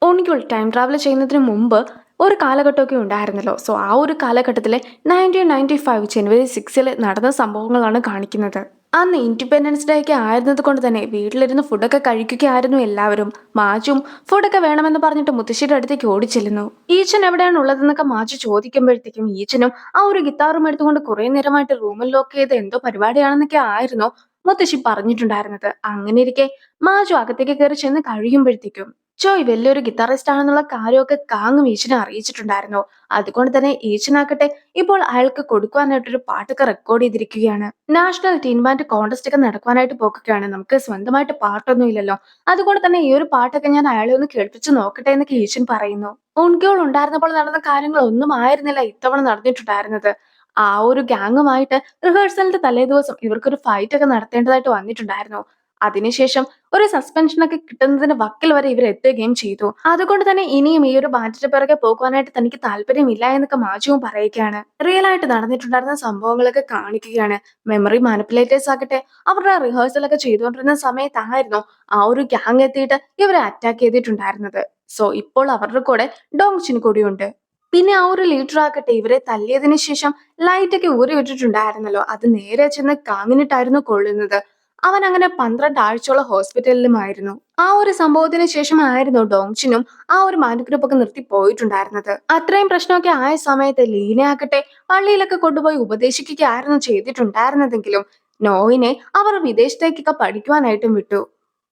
ഒണിക്കുൾ time travel ചെയ്യുന്നതിന് മുമ്പ് ഒരു കാലഘട്ടമൊക്കെ ഉണ്ടായിരുന്നല്ലോ. സോ ആ ഒരു കാലഘട്ടത്തിലെ 1995 ജനുവരി 6 നടന്ന സംഭവങ്ങളാണ് കാണിക്കുന്നത്. അന്ന് ഇൻഡിപെൻഡൻസ് ഡേ ഒക്കെ ആയിരുന്നത് കൊണ്ട് തന്നെ വീട്ടിലിരുന്ന് ഫുഡൊക്കെ കഴിക്കുകയായിരുന്നു എല്ലാവരും. മാജും ഫുഡൊക്കെ വേണമെന്ന് പറഞ്ഞിട്ട് മുത്തശ്ശിയുടെ അടുത്തേക്ക് ഓടിച്ചെല്ലുന്നു. ഈച്ചൻ എവിടെയാണ് ഉള്ളതെന്നൊക്കെ മാജു ചോദിക്കുമ്പോഴത്തേക്കും ഈച്ചനും ആ ഒരു ഗിത്താറും എടുത്തുകൊണ്ട് കുറെ നേരമായിട്ട് റൂമിൽ ലോക്ക് ചെയ്ത് എന്തോ പരിപാടിയാണെന്നൊക്കെ ആയിരുന്നു മുത്തശ്ശി പറഞ്ഞിട്ടുണ്ടായിരുന്നത്. അങ്ങനെ ഇരിക്കെ മാജു അകത്തേക്ക് കയറി ചെന്ന് കഴിയുമ്പോഴത്തേക്കും ജോയ് വലിയൊരു ഗിറ്റാറിസ്റ്റ് ആണെന്നുള്ള കാര്യമൊക്കെ കാങ്ങും ഈച്ചനെ അറിയിച്ചിട്ടുണ്ടായിരുന്നു. അതുകൊണ്ട് തന്നെ ഈച്ചനാക്കട്ടെ ഇപ്പോൾ അയാൾക്ക് കൊടുക്കുവാനായിട്ടൊരു പാട്ടൊക്കെ റെക്കോർഡ് ചെയ്തിരിക്കുകയാണ്. നാഷണൽ ടീൻ ബാൻഡ് കോൺടെസ്റ്റ് ഒക്കെ നടക്കുവാനായിട്ട് പോക്കുകയാണ്. നമുക്ക് സ്വന്തമായിട്ട് പാട്ടൊന്നും ഇല്ലല്ലോ. അതുകൊണ്ട് തന്നെ ഈ ഒരു പാട്ടൊക്കെ ഞാൻ അയാളെ ഒന്ന് കേൾപ്പിച്ച് നോക്കട്ടെ എന്നൊക്കെ ഈച്ചൻ പറയുന്നു. ഉൺഗ്യോൾ ഉണ്ടായിരുന്നപ്പോൾ നടന്ന കാര്യങ്ങളൊന്നും ആയിരുന്നില്ല ഇത്തവണ നടന്നിട്ടുണ്ടായിരുന്നത്. ആ ഒരു ഗ്യാങ്ങുമായിട്ട് റിഹേഴ്സലിന്റെ തലേ ദിവസം ഇവർക്കൊരു ഫൈറ്റ് ഒക്കെ നടത്തേണ്ടതായിട്ട് വന്നിട്ടുണ്ടായിരുന്നു. അതിനുശേഷം ഒരു സസ്പെൻഷനൊക്കെ കിട്ടുന്നതിന് വക്കിൽ വരെ ഇവർ എത്തുകയും ചെയ്തു. അതുകൊണ്ട് തന്നെ ഇനിയും ഈ ഒരു ബാറ്റിന്റെ പിറകെ പോകുവാനായിട്ട് തനിക്ക് താല്പര്യമില്ല എന്നൊക്കെ മാജുവും പറയുകയാണ്. റിയൽ ആയിട്ട് നടന്നിട്ടുണ്ടായിരുന്ന സംഭവങ്ങളൊക്കെ കാണിക്കുകയാണ്. മെമ്മറി മാനിപ്പുലേറ്റേഴ്സ് ആകട്ടെ അവരുടെ റിഹേഴ്സൽ ഒക്കെ ചെയ്തുകൊണ്ടിരുന്ന സമയത്തായിരുന്നു ആ ഒരു ഗ്യാങ് എത്തിയിട്ട് ഇവരെ അറ്റാക്ക് ചെയ്തിട്ടുണ്ടായിരുന്നത്. സോ ഇപ്പോൾ അവരുടെ കൂടെ ഡോങ്ചിൻ കൂടിയുണ്ട്. പിന്നെ ആ ഒരു ലീഡർ ആകട്ടെ ഇവരെ തല്ലിയതിനു ശേഷം ലൈറ്റ് ഒക്കെ ഊരി വിട്ടിട്ടുണ്ടായിരുന്നല്ലോ, അത് നേരെ ചെന്ന് കാങ്ങിനിട്ടായിരുന്നു കൊള്ളുന്നത്. അവൻ അങ്ങനെ 12 ആഴ്ചയോളം ഹോസ്പിറ്റലിലുമായിരുന്നു. ആ ഒരു സംഭവത്തിന് ശേഷമായിരുന്നു ഡോങ്ചിനും ആ ഒരു മാനുഗ്രൂപ്പ് ഒക്കെ നിർത്തി പോയിട്ടുണ്ടായിരുന്നത്. അത്രയും പ്രശ്നമൊക്കെ ആയ സമയത്ത് ലീനെ ആകട്ടെ പള്ളിയിലൊക്കെ കൊണ്ടുപോയി ഉപദേശിക്കുകയായിരുന്നു ചെയ്തിട്ടുണ്ടായിരുന്നതെങ്കിലും നോയിനെ അവർ വിദേശത്തേക്കൊക്കെ പഠിക്കുവാനായിട്ടും വിട്ടു.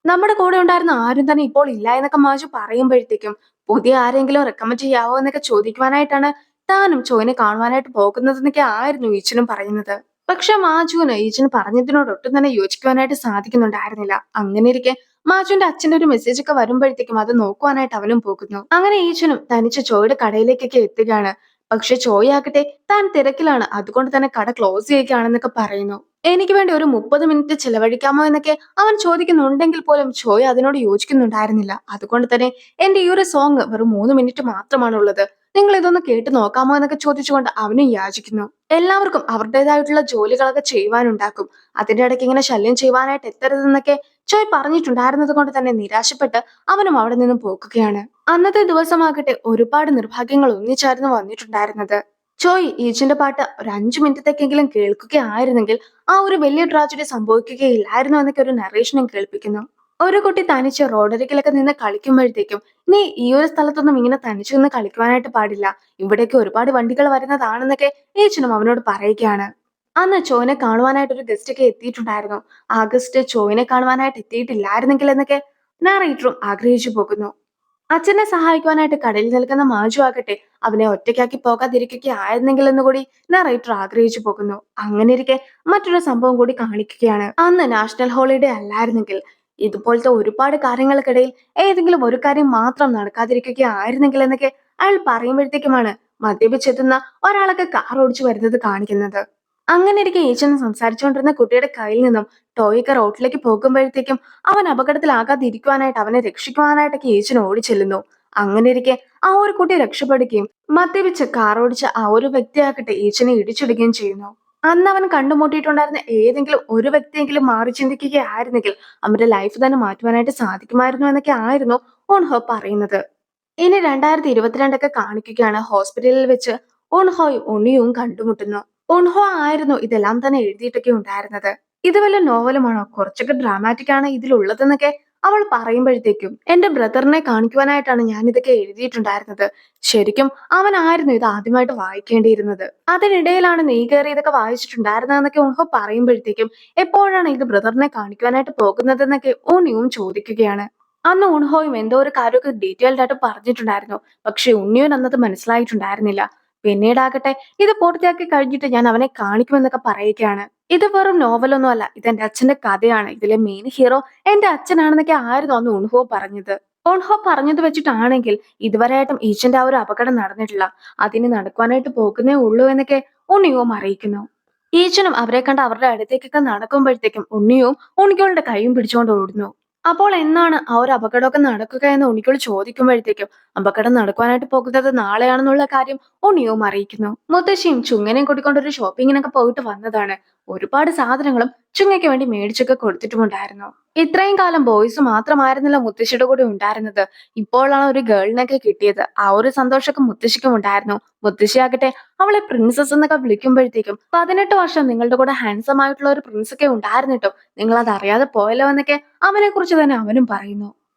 നമ്മുടെ കൂടെ ഉണ്ടായിരുന്ന ആരും തന്നെ ഇപ്പോൾ ഇല്ല എന്നൊക്കെ മാജു പറയുമ്പോഴത്തേക്കും പുതിയ ആരെങ്കിലും റെക്കമെൻഡ് ചെയ്യാവോ എന്നൊക്കെ ചോദിക്കുവാനായിട്ടാണ് താനും ചോയിനെ കാണുവാനായിട്ട് പോകുന്നതെന്നൊക്കെ ആയിരുന്നു ഈച്ചനും പറയുന്നത്. പക്ഷെ മാജുവിന് ഈച്ചൻ പറഞ്ഞതിനോട് ഒട്ടും തന്നെ യോജിക്കുവാനായിട്ട് സാധിക്കുന്നുണ്ടായിരുന്നില്ല. അങ്ങനെ ഇരിക്കെ മാജുവിന്റെ അച്ഛന്റെ ഒരു മെസ്സേജ് ഒക്കെ വരുമ്പോഴത്തേക്കും അത് നോക്കുവാനായിട്ട് അവനും പോകുന്നു. അങ്ങനെ ഈച്ചനും തനിച്ച് ചോയുടെ കടയിലേക്കൊക്കെ എത്തുകയാണ്. പക്ഷെ ചോയ് ആകട്ടെ താൻ തിരക്കിലാണ്, അതുകൊണ്ട് തന്നെ കട ക്ലോസ് ചെയ്യുകയാണെന്നൊക്കെ പറയുന്നു. എനിക്ക് വേണ്ടി ഒരു 30 മിനിറ്റ് ചിലവഴിക്കാമോ എന്നൊക്കെ അവൻ ചോദിക്കുന്നുണ്ടെങ്കിൽ പോലും ചോയ് അതിനോട് യോജിക്കുന്നുണ്ടായിരുന്നില്ല. അതുകൊണ്ട് തന്നെ എന്റെ ഈ ഒരു സോങ് വെറും 3 മിനിറ്റ് മാത്രമാണുള്ളത്, നിങ്ങൾ ഇതൊന്ന് കേട്ട് നോക്കാമോ എന്നൊക്കെ ചോദിച്ചുകൊണ്ട് അവനും യാചിക്കുന്നു. എല്ലാവർക്കും അവരുടേതായിട്ടുള്ള ജോലികളൊക്കെ ചെയ്യുവാനുണ്ടാക്കും. അതിന്റെ ഇടയ്ക്ക് ഇങ്ങനെ ശല്യം ചെയ്യുവാനായിട്ട് എത്തരുതെന്നൊക്കെ ചോയ് പറഞ്ഞിട്ടുണ്ടായിരുന്നത് കൊണ്ട് തന്നെ നിരാശപ്പെട്ട് അവനും അവിടെ നിന്നും പോകുകയാണ്. അന്നത്തെ ദിവസമാകട്ടെ ഒരുപാട് നിർഭാഗ്യങ്ങൾ ഒന്നിച്ചായിരുന്നു വന്നിട്ടുണ്ടായിരുന്നത്. ചോയ് ഈച്ചിന്റെ പാട്ട് ഒരു 5 മിനിറ്റത്തേക്കെങ്കിലും കേൾക്കുകയായിരുന്നെങ്കിൽ ആ ഒരു വലിയ ട്രാജഡി സംഭവിക്കുകയില്ലായിരുന്നു എന്നൊക്കെ ഒരു നറേഷനും കേൾപ്പിക്കുന്നു. ഒരു കുട്ടി തനിച്ച് റോഡരികിലൊക്കെ നിന്ന് കളിക്കുമ്പോഴത്തേക്കും നീ ഈ ഒരു സ്ഥലത്തൊന്നും ഇങ്ങനെ തനിച്ചു നിന്ന് കളിക്കുവാനായിട്ട് പാടില്ല, ഇവിടേക്ക് ഒരുപാട് വണ്ടികൾ വരുന്നതാണെന്നൊക്കെ ഏച്ചനും അവനോട് പറയുകയാണ്. അന്ന് ചോയിനെ കാണുവാനായിട്ട് ഒരു ഗസ്റ്റ് ഒക്കെ എത്തിയിട്ടുണ്ടായിരുന്നു. ആ ഗസ്റ്റ് ചോയിനെ കാണുവാനായിട്ട് എത്തിയിട്ടില്ലായിരുന്നെങ്കിൽ എന്നൊക്കെ നാറേറ്ററും ആഗ്രഹിച്ചു പോകുന്നു. അച്ഛനെ സഹായിക്കുവാനായിട്ട് കടയിൽ നിൽക്കുന്ന മാജു ആകട്ടെ അവനെ ഒറ്റയ്ക്കാക്കി പോകാതിരിക്കുകയായിരുന്നെങ്കിൽ എന്ന് കൂടി നറേറ്റർ ആഗ്രഹിച്ചു പോകുന്നു. അങ്ങനെ ഇരിക്കെ മറ്റൊരു സംഭവം കൂടി കാണിക്കുകയാണ്. അന്ന് നാഷണൽ ഹോളിഡേ അല്ലായിരുന്നെങ്കിൽ ഇതുപോലത്തെ ഒരുപാട് കാര്യങ്ങൾക്കിടയിൽ ഏതെങ്കിലും ഒരു കാര്യം മാത്രം നടക്കാതിരിക്കുകയായിരുന്നെങ്കിൽ എന്നൊക്കെ അയാൾ പറയുമ്പോഴത്തേക്കുമാണ് മദ്യപിച്ചെത്തുന്ന ഒരാളൊക്കെ കാർ ഓടിച്ചു വരുന്നത് കാണിക്കുന്നത്. അങ്ങനെ ഇരിക്കെ ഈച്ചൻ സംസാരിച്ചുകൊണ്ടിരുന്ന കുട്ടിയുടെ കയ്യിൽ നിന്നും ടോയൊക്കെ റോട്ടിലേക്ക് പോകുമ്പോഴത്തേക്കും അവൻ അപകടത്തിലാകാതിരിക്കുവാനായിട്ട് അവനെ രക്ഷിക്കുവാനായിട്ടൊക്കെ ഈച്ചൻ ഓടിച്ചെല്ലുന്നു. അങ്ങനെ ഇരിക്കെ ആ ഒരു കുട്ടി രക്ഷപ്പെടുകയും മദ്യപിച്ച് കാർ ഓടിച്ച ആ ഒരു വ്യക്തിയാകട്ടെ ഈച്ചനെ ഇടിച്ചിടുകയും ചെയ്യുന്നു. അന്ന് അവൻ കണ്ടുമുട്ടിയിട്ടുണ്ടായിരുന്ന ഏതെങ്കിലും ഒരു വ്യക്തിയെങ്കിലും മാറി ചിന്തിക്കുകയായിരുന്നെങ്കിൽ അവന്റെ ലൈഫ് തന്നെ മാറ്റുവാനായിട്ട് സാധിക്കുമായിരുന്നു എന്നൊക്കെ ആയിരുന്നു ഓൺഹോ പറയുന്നത്. ഇനി 2022 കാണിക്കുകയാണ്. ഹോസ്പിറ്റലിൽ വെച്ച് ഓൺഹോയും ഉണ്ണിയും കണ്ടുമുട്ടുന്നു. ഓൺഹോ ആയിരുന്നു ഇതെല്ലാം തന്നെ എഴുതിയിട്ടൊക്കെ ഉണ്ടായിരുന്നത്. ഇത് വല്ല നോവലുമാണോ, കുറച്ചൊക്കെ ഡ്രാമാറ്റിക് ആണ് ഇതിലുള്ളതെന്നൊക്കെ അവൾ പറയുമ്പോഴത്തേക്കും എന്റെ ബ്രദറിനെ കാണിക്കുവാനായിട്ടാണ് ഞാൻ ഇതൊക്കെ എഴുതിയിട്ടുണ്ടായിരുന്നത്. ശരിക്കും അവനായിരുന്നു ഇത് ആദ്യമായിട്ട് വായിക്കേണ്ടിയിരുന്നത്. അതിനിടയിലാണ് നീ കയറി ഇതൊക്കെ വായിച്ചിട്ടുണ്ടായിരുന്നതെന്നൊക്കെ ഓൺഹോ പറയുമ്പോഴത്തേക്കും എപ്പോഴാണ് ഇത് ബ്രദറിനെ കാണിക്കുവാനായിട്ട് പോകുന്നതെന്നൊക്കെ ഉണ്ണിയും ചോദിക്കുകയാണ്. അന്ന് ഉൺഹോയും എന്തോ ഒരു കാര്യമൊക്കെ ഡീറ്റെയിൽഡ് ആയിട്ട് പറഞ്ഞിട്ടുണ്ടായിരുന്നു. പക്ഷെ ഉണ്ണിയോൻ അന്നത് മനസ്സിലായിട്ടുണ്ടായിരുന്നില്ല. പിന്നീടാകട്ടെ ഇത് പൂർത്തിയാക്കി കഴിഞ്ഞിട്ട് ഞാൻ അവനെ കാണിക്കുമെന്നൊക്കെ പറയുകയാണ്. ഇത് വെറും നോവലൊന്നും അല്ല, ഇതെന്റെ അച്ഛന്റെ കഥയാണ്, ഇതിലെ മെയിൻ ഹീറോ എന്റെ അച്ഛനാണെന്നൊക്കെ ആയിരുന്നു അന്ന് ഉൺഹോ പറഞ്ഞത്. ഉൺഹോ പറഞ്ഞത് വെച്ചിട്ടാണെങ്കിൽ ഇതുവരെയായിട്ടും ഈച്ചന്റെ ആ ഒരു അപകടം നടന്നിട്ടില്ല, അതിന് നടക്കുവാനായിട്ട് പോകുന്നേ ഉള്ളൂ എന്നൊക്കെ ഉണ്ണിയും അറിയിക്കുന്നു. ഈച്ചനും അവരെ കണ്ട് അവരുടെ അടുത്തേക്കൊക്കെ നടക്കുമ്പോഴത്തേക്കും ഉണ്ണിയും ഉണ്ണികളുടെ കൈയും പിടിച്ചുകൊണ്ട് ഓടുന്നു. അപ്പോൾ എന്നാണ് ആ ഒരു അപകടമൊക്കെ നടക്കുക എന്ന് ഉണ്ണികൾ ചോദിക്കുമ്പോഴത്തേക്കും അപകടം നടക്കുവാനായിട്ട് പോകുന്നത് നാളെയാണെന്നുള്ള കാര്യം ഉണ്ണിയും അറിയിക്കുന്നു. മുത്തശ്ശിയും ചുങ്ങനെയും കൂട്ടിക്കൊണ്ടൊരു ഷോപ്പിങ്ങിനൊക്കെ പോയിട്ട് വന്നതാണ്. ഒരുപാട് സാധനങ്ങളും ചുങ്ങയ്ക്ക് വേണ്ടി മേടിച്ചൊക്കെ കൊടുത്തിട്ടുമുണ്ടായിരുന്നു. ഇത്രയും കാലം ബോയ്സ് മാത്രമായിരുന്നില്ല മുത്തശ്ശിയുടെ കൂടെ ഉണ്ടായിരുന്നത്. ഇപ്പോഴാണ് ഒരു ഗേളിനൊക്കെ കിട്ടിയത്. ആ ഒരു സന്തോഷമൊക്കെ മുത്തശ്ശിക്കും ഉണ്ടായിരുന്നു. മുത്തശ്ശിയാകട്ടെ അവളെ പ്രിൻസസ് എന്നൊക്കെ വിളിക്കുമ്പോഴത്തേക്കും 18 വർഷം നിങ്ങളുടെ കൂടെ ഹാൻസം ആയിട്ടുള്ള ഒരു പ്രിൻസ് ഒക്കെ ഉണ്ടായിരുന്നിട്ടോ നിങ്ങൾ അത് അറിയാതെ പോയല്ലോ എന്നൊക്കെ അവനെ കുറിച്ച് തന്നെ അവനും പറയുന്നു.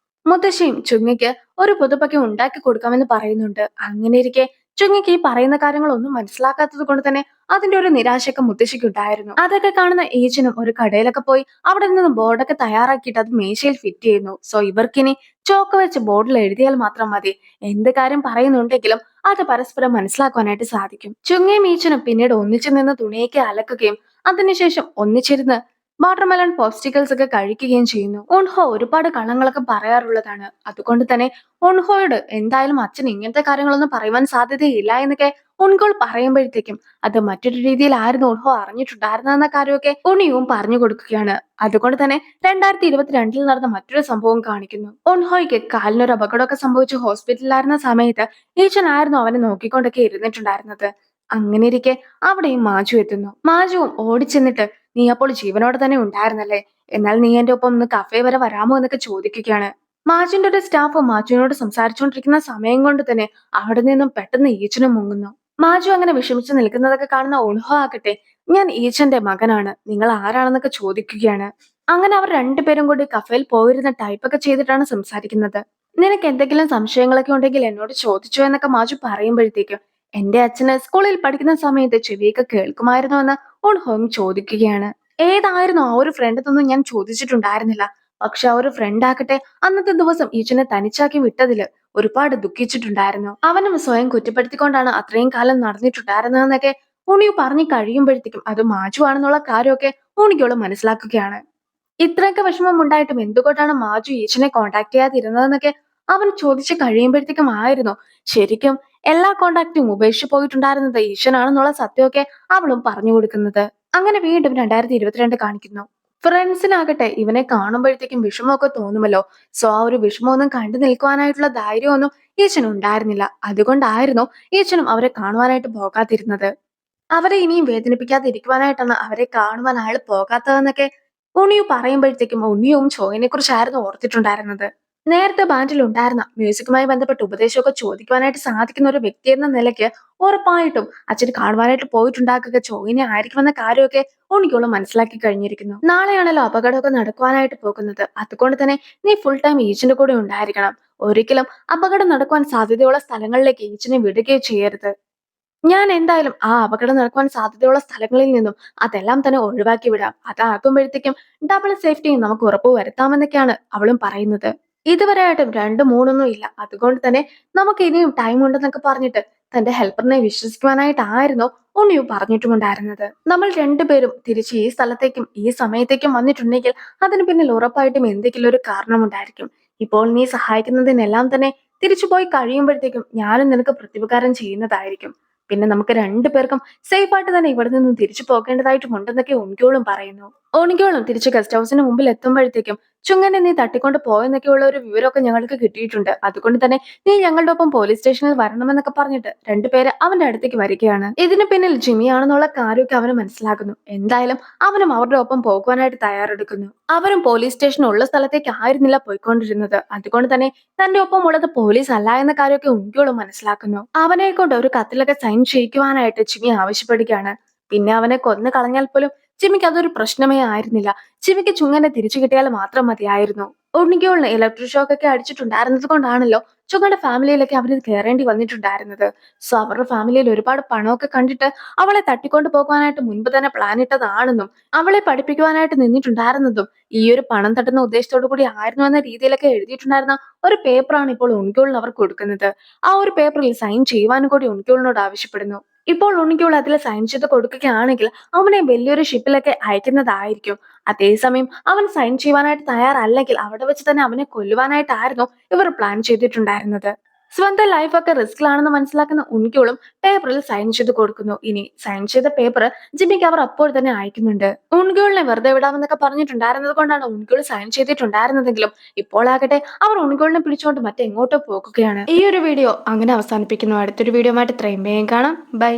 മുത്തശ്ശിയും ചുങ്ങയ്ക്ക് ഒരു പുതുപ്പൊക്കെ ഉണ്ടാക്കി കൊടുക്കാമെന്ന് പറയുന്നുണ്ട്. അങ്ങനെയിരിക്കെ ചുങ്ങയ്ക്ക് ഈ പറയുന്ന കാര്യങ്ങളൊന്നും മനസ്സിലാക്കാത്തത് കൊണ്ട് തന്നെ അതിന്റെ ഒരു നിരാശയൊക്കെ മുത്തശ്ശിക്ക് ഉണ്ടായിരുന്നു. അതൊക്കെ കാണുന്ന ഏച്ചനും ഒരു കടയിലൊക്കെ പോയി അവിടെ നിന്ന് ബോർഡൊക്കെ തയ്യാറാക്കിയിട്ട് അത് മേശയിൽ ഫിറ്റ് ചെയ്യുന്നു. സോ ഇവർക്കിനി ചോക്ക് വെച്ച് ബോർഡിൽ എഴുതിയാൽ മാത്രം മതി. എന്ത് കാര്യം പറയുന്നുണ്ടെങ്കിലും അത് പരസ്പരം മനസ്സിലാക്കുവാനായിട്ട് സാധിക്കും. ചുങ്ങയും ഈച്ചനും പിന്നീട് ഒന്നിച്ചു നിന്ന് തുണിയൊക്കെ അലക്കുകയും അതിനുശേഷം ഒന്നിച്ചിരുന്ന് വാട്ടർമെലൺ പോപ്സിക്കിൾസ് ഒക്കെ കഴിക്കുകയും ചെയ്യുന്നു. ഉൺഹോ ഒരുപാട് കള്ളങ്ങളൊക്കെ പറയാറുള്ളതാണ്. അതുകൊണ്ട് തന്നെ ഉൺഹോയോട് എന്തായാലും അച്ഛൻ ഇങ്ങനത്തെ കാര്യങ്ങളൊന്നും പറയുവാൻ സാധ്യതയില്ല എന്നൊക്കെ ഉൺഗോൾ പറയുമ്പോഴത്തേക്കും അത് മറ്റൊരു രീതിയിലായിരുന്നു ഉൺഹോ അറിഞ്ഞിട്ടുണ്ടായിരുന്നെന്ന കാര്യമൊക്കെ ഉണിയും പറഞ്ഞു കൊടുക്കുകയാണ്. അതുകൊണ്ട് തന്നെ 2022 നടന്ന മറ്റൊരു സംഭവം കാണിക്കുന്നു. ഉൺഹോയ്ക്ക് കാലിനൊരു അപകടമൊക്കെ സംഭവിച്ച് ഹോസ്പിറ്റലിലായിരുന്ന സമയത്ത് ഈച്ചനായിരുന്നു അവനെ നോക്കിക്കൊണ്ടൊക്കെ ഇരുന്നിട്ടുണ്ടായിരുന്നത്. അങ്ങനെ ഇരിക്കെ അവിടെയും മാജു എത്തുന്നു. മാജുവും ഓടിച്ചെന്നിട്ട് നീ അപ്പോൾ ജീവനോടെ തന്നെ ഉണ്ടായിരുന്നല്ലേ, എന്നാൽ നീ എന്റെ ഒപ്പം ഒന്ന് കഫേ വരെ വരാമോ എന്നൊക്കെ ചോദിക്കുകയാണ്. മാജുവിന്റെ ഒരു സ്റ്റാഫ് മാജുവിനോട് സംസാരിച്ചുകൊണ്ടിരിക്കുന്ന സമയം കൊണ്ട് തന്നെ അവിടെ നിന്നും പെട്ടെന്ന് ഈച്ചനും മുങ്ങുന്നു. മാജു അങ്ങനെ വിഷമിച്ച് നിൽക്കുന്നതൊക്കെ കാണുന്ന ഉൺഹോ ആകട്ടെ ഞാൻ ഈച്ചന്റെ മകനാണ്, നിങ്ങൾ ആരാണെന്നൊക്കെ ചോദിക്കുകയാണ്. അങ്ങനെ അവർ രണ്ടുപേരും കൂടി കഫേയിൽ പോയിരുന്ന ടൈപ്പൊക്കെ ചെയ്തിട്ടാണ് സംസാരിക്കുന്നത്. നിനക്ക് എന്തെങ്കിലും സംശയങ്ങളൊക്കെ ഉണ്ടെങ്കിൽ എന്നോട് ചോദിച്ചോ എന്നൊക്കെ മാജു പറയുമ്പോഴത്തേക്കും എന്റെ അച്ഛന് സ്കൂളിൽ പഠിക്കുന്ന സമയത്ത് ചെവിയൊക്കെ കേൾക്കുമായിരുന്നു എന്ന് ഉൺഹോയും ചോദിക്കുകയാണ്. ഏതായിരുന്നു ആ ഒരു ഫ്രണ്ട് എന്നൊന്നും ഞാൻ ചോദിച്ചിട്ടുണ്ടായിരുന്നില്ല. പക്ഷെ ആ ഒരു ഫ്രണ്ട് ആകട്ടെ അന്നത്തെ ദിവസം ഈച്ചനെ തനിച്ചാക്കി വിട്ടതില് ഒരുപാട് ദുഃഖിച്ചിട്ടുണ്ടായിരുന്നു. അവനും സ്വയം കുറ്റപ്പെടുത്തിക്കൊണ്ടാണ് അത്രയും കാലം നടന്നിട്ടുണ്ടായിരുന്നതെന്നൊക്കെ ഉണിയു പറഞ്ഞു കഴിയുമ്പോഴത്തേക്കും അത് മാജു ആണെന്നുള്ള കാര്യമൊക്കെ ഉണിയോള് മനസ്സിലാക്കുകയാണ്. ഇത്രയൊക്കെ വിഷമം ഉണ്ടായിട്ടും എന്തുകൊണ്ടാണ് മാജു ഈച്ചനെ കോണ്ടാക്ട് ചെയ്യാതിരുന്നതെന്നൊക്കെ അവൻ ചോദിച്ചു കഴിയുമ്പോഴത്തേക്കും ആയിരുന്നു ശരിക്കും എല്ലാ കോണ്ടാക്റ്റും ഉപേക്ഷിച്ചു പോയിട്ടുണ്ടായിരുന്നത് ഈശ്വനാണെന്നുള്ള സത്യമൊക്കെ അവളും പറഞ്ഞു കൊടുക്കുന്നത്. അങ്ങനെ വീണ്ടും 2022 കാണിക്കുന്നു. ഫ്രണ്ട്സിനാകട്ടെ ഇവനെ കാണുമ്പോഴത്തേക്കും വിഷമമൊക്കെ തോന്നുമല്ലോ. സോ ആ ഒരു വിഷമമൊന്നും കണ്ടു നിൽക്കുവാനായിട്ടുള്ള ധൈര്യമൊന്നും ഈച്ചനും ഉണ്ടായിരുന്നില്ല. അതുകൊണ്ടായിരുന്നു ഈച്ചനും അവരെ കാണുവാനായിട്ട് പോകാതിരുന്നത്. അവരെ ഇനിയും വേദനിപ്പിക്കാതിരിക്കുവാനായിട്ടാണ് അവരെ കാണുവാൻ അയാൾ പോകാത്തതെന്നൊക്കെ ഉണ്ണിയു പറയുമ്പോഴത്തേക്കും ഉണ്ണിയും ചോയിനെ കുറിച്ചായിരുന്നു ഓർത്തിട്ടുണ്ടായിരുന്നത്. നേരത്തെ ബാൻഡിൽ ഉണ്ടായിരുന്ന മ്യൂസിക്കുമായി ബന്ധപ്പെട്ട് ഉപദേശമൊക്കെ ചോദിക്കുവാനായിട്ട് സാധിക്കുന്ന ഒരു വ്യക്തി എന്ന നിലയ്ക്ക് ഉറപ്പായിട്ടും അച്ഛൻ കാണുവാനായിട്ട് പോയിട്ടുണ്ടാക്കുക ചോയിനെ ആയിരിക്കുമെന്ന കാര്യമൊക്കെ ഉണ്ണിയോളം മനസ്സിലാക്കി കഴിഞ്ഞിരിക്കുന്നു. നാളെയാണല്ലോ അപകടമൊക്കെ നടക്കുവാനായിട്ട് പോകുന്നത്. അതുകൊണ്ട് തന്നെ നീ ഫുൾ ടൈം ഈച്ചിന്റെ കൂടെ ഉണ്ടായിരിക്കണം. ഒരിക്കലും അപകടം നടക്കുവാൻ സാധ്യതയുള്ള സ്ഥലങ്ങളിലേക്ക് ഈച്ചിനെ വിടുകയോ ചെയ്യരുത്. ഞാൻ എന്തായാലും ആ അപകടം നടക്കുവാൻ സാധ്യതയുള്ള സ്ഥലങ്ങളിൽ നിന്നും അതെല്ലാം തന്നെ ഒഴിവാക്കി വിടാം. അതാക്കുമ്പോഴത്തേക്കും ഡബിൾ സേഫ്റ്റിയും നമുക്ക് ഉറപ്പ് വരുത്താമെന്നൊക്കെയാണ് അവളും പറയുന്നത്. ഇതുവരെയായിട്ടും രണ്ടും മൂന്നൊന്നും ഇല്ല. അതുകൊണ്ട് തന്നെ നമുക്ക് ഇനിയും ടൈം ഉണ്ടെന്നൊക്കെ പറഞ്ഞിട്ട് തന്റെ ഹെൽപ്പറിനെ വിശ്വസിക്കുവാനായിട്ടായിരുന്നു ഉണ്ണിയു പറഞ്ഞിട്ടുമുണ്ടായിരുന്നത്. നമ്മൾ രണ്ടുപേരും തിരിച്ച് ഈ സ്ഥലത്തേക്കും ഈ സമയത്തേക്കും വന്നിട്ടുണ്ടെങ്കിൽ അതിന് പിന്നിൽ ഉറപ്പായിട്ടും എന്തെങ്കിലും ഒരു കാരണമുണ്ടായിരിക്കും. ഇപ്പോൾ നീ സഹായിക്കുന്നതിനെല്ലാം തന്നെ തിരിച്ചു പോയി കഴിയുമ്പോഴത്തേക്കും ഞാനും നിനക്ക് പ്രത്യുപകാരം ചെയ്യുന്നതായിരിക്കും. പിന്നെ നമുക്ക് രണ്ടുപേർക്കും സേഫ് ആയിട്ട് തന്നെ ഇവിടെ നിന്നും തിരിച്ചു പോകേണ്ടതായിട്ടുമുണ്ടെന്നൊക്കെ ഒണിക്കോളും പറയുന്നു. ഒണിക്കോളും തിരിച്ച് ഗസ്റ്റ് ഹൗസിന് മുമ്പിൽ എത്തുമ്പോഴത്തേക്കും ചുങ്ങനെ നീ തട്ടിക്കൊണ്ട് പോയെന്നൊക്കെയുള്ള ഒരു വിവരമൊക്കെ ഞങ്ങൾക്ക് കിട്ടിയിട്ടുണ്ട്. അതുകൊണ്ട് തന്നെ നീ ഞങ്ങളുടെ ഒപ്പം പോലീസ് സ്റ്റേഷനിൽ വരണമെന്നൊക്കെ പറഞ്ഞിട്ട് രണ്ടുപേര് അവന്റെ അടുത്തേക്ക് വരികയാണ്. ഇതിന് പിന്നിൽ ജിമിയാണെന്നുള്ള കാര്യമൊക്കെ അവന് മനസ്സിലാക്കുന്നു. എന്തായാലും അവനും അവരുടെ ഒപ്പം പോകുവാനായിട്ട് തയ്യാറെടുക്കുന്നു. അവരും പോലീസ് സ്റ്റേഷൻ ഉള്ള സ്ഥലത്തേക്ക് ആയിരുന്നില്ല പോയിക്കൊണ്ടിരുന്നത്. അതുകൊണ്ട് തന്നെ തന്റെ ഒപ്പം ഉള്ളത് പോലീസ് അല്ല എന്ന കാര്യമൊക്കെ ഉണ്ണിയോളും മനസ്സിലാക്കുന്നു. അവനെ കൊണ്ട് ഒരു കത്തിലൊക്കെ സൈൻ ചെയ്യിക്കുവാനായിട്ട് ജിമി ആവശ്യപ്പെടുകയാണ്. പിന്നെ അവനെ കൊന്നു കളഞ്ഞാൽ പോലും ജിമിക്ക് അതൊരു പ്രശ്നമേ ആയിരുന്നില്ല. ജിമിക്ക് ചുങ്ങനെ തിരിച്ചു കിട്ടിയാൽ മാത്രം മതിയായിരുന്നു. ഉണ്ണിക്കോളിന് ഇലക്ട്രിക് ഷോക്ക് ഒക്കെ അടിച്ചിട്ടുണ്ടായിരുന്നത് കൊണ്ടാണല്ലോ ചുങ്ങയുടെ ഫാമിലിയിലൊക്കെ അവര് കയറേണ്ടി വന്നിട്ടുണ്ടായിരുന്നത്. സോ അവരുടെ ഫാമിലിയിൽ ഒരുപാട് പണമൊക്കെ കണ്ടിട്ട് അവളെ തട്ടിക്കൊണ്ടു പോകാനായിട്ട് മുൻപ് തന്നെ പ്ലാൻ ഇട്ടതാണെന്നും അവളെ പഠിപ്പിക്കുവാനായിട്ട് നിന്നിട്ടുണ്ടായിരുന്നതും ഈ ഒരു പണം തട്ടുന്ന ഉദ്ദേശത്തോടു കൂടി ആയിരുന്നു എന്ന രീതിയിലൊക്കെ എഴുതിയിട്ടുണ്ടായിരുന്ന ഒരു പേപ്പറാണ് ഇപ്പോൾ ഉണ്ണിക്കോളിന് അവർ കൊടുക്കുന്നത്. ആ ഒരു പേപ്പറിൽ സൈൻ ചെയ്യുവാനും കൂടി ഉണ്ണിക്കോളിനോട് ആവശ്യപ്പെടുന്നു. ഇപ്പോൾ ഉണ്ണിക്കോൾ അതിൽ സൈൻ ചെയ്ത് കൊടുക്കുകയാണെങ്കിൽ അവനെ വലിയൊരു ഷിപ്പിലൊക്കെ അയക്കുന്നതായിരിക്കും. അതേസമയം അവൻ സൈൻ ചെയ്യുവാനായിട്ട് തയ്യാറല്ലെങ്കിൽ അവിടെ വെച്ച് തന്നെ അവനെ കൊല്ലുവാനായിട്ടായിരുന്നു ഇവർ പ്ലാൻ ചെയ്തിട്ടുണ്ടായിരുന്നത്. സ്വന്തം ലൈഫൊക്കെ റിസ്കിലാണെന്ന് മനസ്സിലാക്കുന്ന ഉണ്ണിക്കോളും പേപ്പറിൽ സൈൻ ചെയ്ത് കൊടുക്കുന്നു. ഇനി സൈൻ ചെയ്ത പേപ്പർ ജിമ്മിക്ക് അവർ അപ്പോൾ തന്നെ അയക്കുന്നുണ്ട്. ഉണ്ണിക്കോളിനെ വെറുതെ വിടാമെന്നൊക്കെ പറഞ്ഞിട്ടുണ്ടായിരുന്നത് കൊണ്ടാണ് ഉണ്ണിക്കോൾ സൈൻ ചെയ്തിട്ടുണ്ടായിരുന്നതെങ്കിലും ഇപ്പോൾ ആകട്ടെ അവർ ഉണ്ണിക്കോളിനെ പിടിച്ചുകൊണ്ട് മറ്റെങ്ങോട്ടോ പോകുകയാണ്. ഈ ഒരു വീഡിയോ അങ്ങനെ അവസാനിപ്പിക്കുന്നു. അടുത്തൊരു വീഡിയോ ആയിട്ട് ഇത്രയും വേഗം കാണാം. ബൈ.